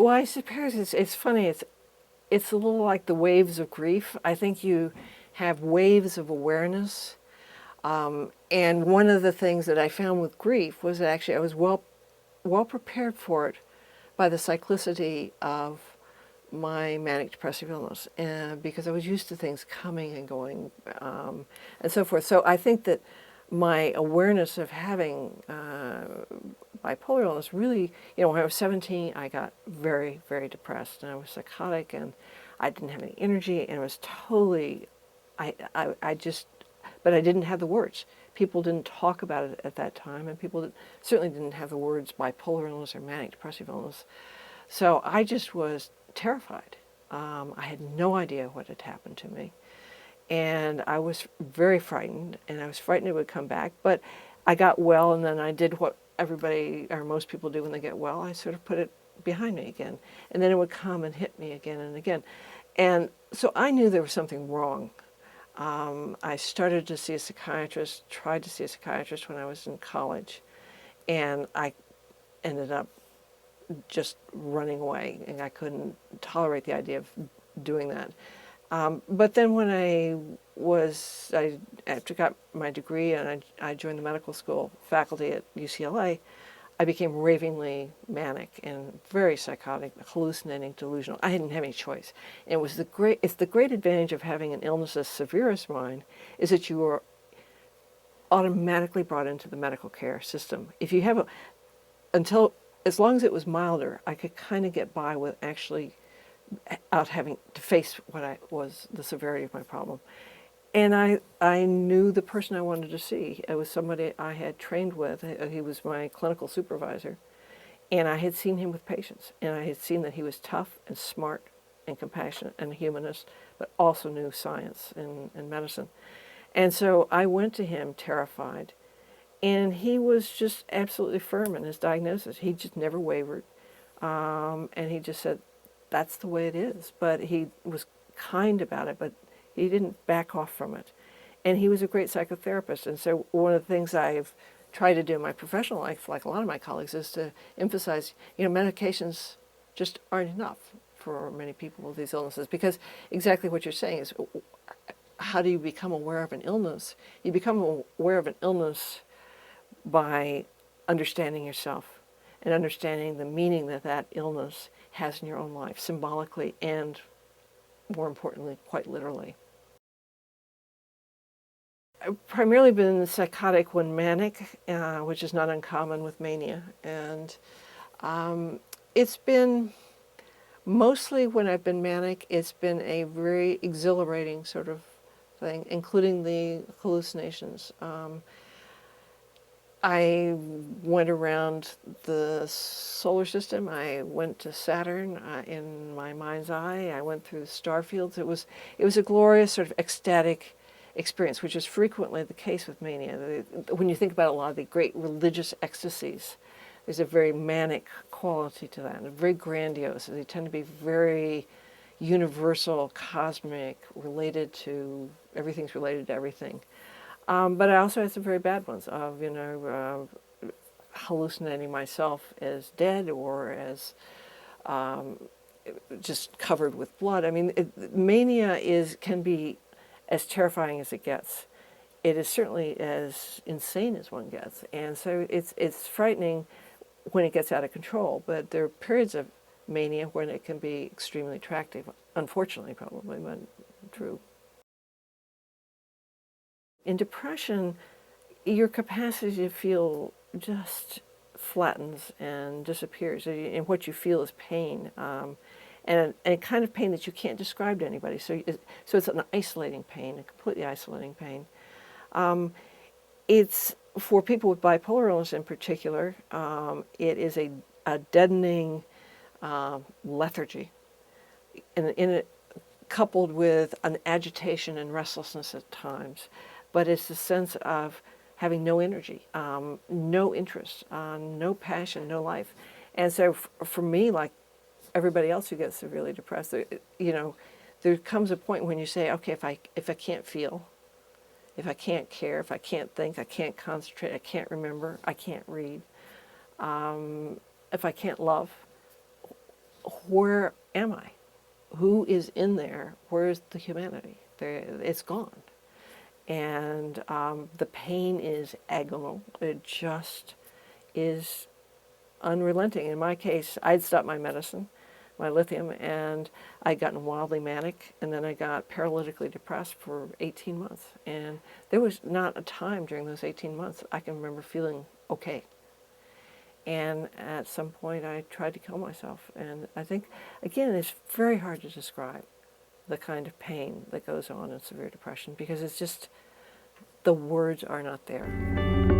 Well, I suppose it's funny. It's a little like the waves of grief. I think you have waves of awareness. And one of the things that I found with grief was that actually I was well prepared for it by the cyclicity of my manic depressive illness, and because I was used to things coming and going, and so forth. So I think that my awareness of having bipolar illness really, when I was 17, I got very, very depressed, and I was psychotic, and I didn't have any energy, and it was totally, I just, but I didn't have the words. People didn't talk about it at that time, and people certainly didn't have the words bipolar illness or manic depressive illness. So I just was terrified. I had no idea what had happened to me. And I was very frightened, and I was frightened it would come back. But I got well, and then I did what everybody, or most people do when they get well. I sort of put it behind me again. And then it would come and hit me again and again. And so I knew there was something wrong. I started to see a psychiatrist, tried to see a psychiatrist when I was in college, and I ended up just running away, and I couldn't tolerate the idea of doing that. But then when after I got my degree and I joined the medical school faculty at UCLA, I became ravingly manic and very psychotic, hallucinating, delusional. I didn't have any choice. And it's the great advantage of having an illness as severe as mine, is that you are automatically brought into the medical care system. If you have as long as it was milder, I could kind of get by with actually out having to face the severity of my problem. And I knew the person I wanted to see. It was somebody I had trained with. He was my clinical supervisor. And I had seen him with patients. And I had seen that he was tough and smart and compassionate and a humanist, but also knew science and medicine. And so I went to him terrified. And he was just absolutely firm in his diagnosis. He just never wavered. And he just said, that's the way it is. But he was kind about it, but he didn't back off from it. And he was a great psychotherapist. And so one of the things I've tried to do in my professional life, like a lot of my colleagues, is to emphasize, medications just aren't enough for many people with these illnesses. Because exactly what you're saying is, how do you become aware of an illness? You become aware of an illness by understanding yourself and understanding the meaning that that illness has in your own life, symbolically and, more importantly, quite literally. I've primarily been psychotic when manic, which is not uncommon with mania. And it's been, mostly when I've been manic, it's been a very exhilarating sort of thing, including the hallucinations. I went around the solar system. I went to Saturn in my mind's eye. I went through the star fields. It was a glorious sort of ecstatic experience, which is frequently the case with mania. When you think about a lot of the great religious ecstasies, there's a very manic quality to that, and very grandiose. They tend to be very universal, cosmic, everything's related to everything. But I also had some very bad ones of, hallucinating myself as dead or as just covered with blood. I mean, mania can be as terrifying as it gets. It is certainly as insane as one gets. And so it's frightening when it gets out of control. But there are periods of mania when it can be extremely attractive. Unfortunately, probably, but true. In depression, your capacity to feel just flattens and disappears, and what you feel is pain, and a kind of pain that you can't describe to anybody. So it's an isolating pain, a completely isolating pain. It's for people with bipolar illness in particular. It is a deadening lethargy, and coupled with an agitation and restlessness at times. But it's the sense of having no energy, no interest, no passion, no life. And so for me, like everybody else who gets severely depressed, there comes a point when you say, okay, if I can't feel, if I can't care, if I can't think, I can't concentrate, I can't remember, I can't read, if I can't love, where am I? Who is in there? Where's the humanity? It's gone. And the pain is agonal. It just is unrelenting. In my case, I'd stopped my medicine, my lithium, and I'd gotten wildly manic, and then I got paralytically depressed for 18 months. And there was not a time during those 18 months I can remember feeling okay. And at some point I tried to kill myself. And I think, again, it's very hard to describe the kind of pain that goes on in severe depression because it's just, the words are not there.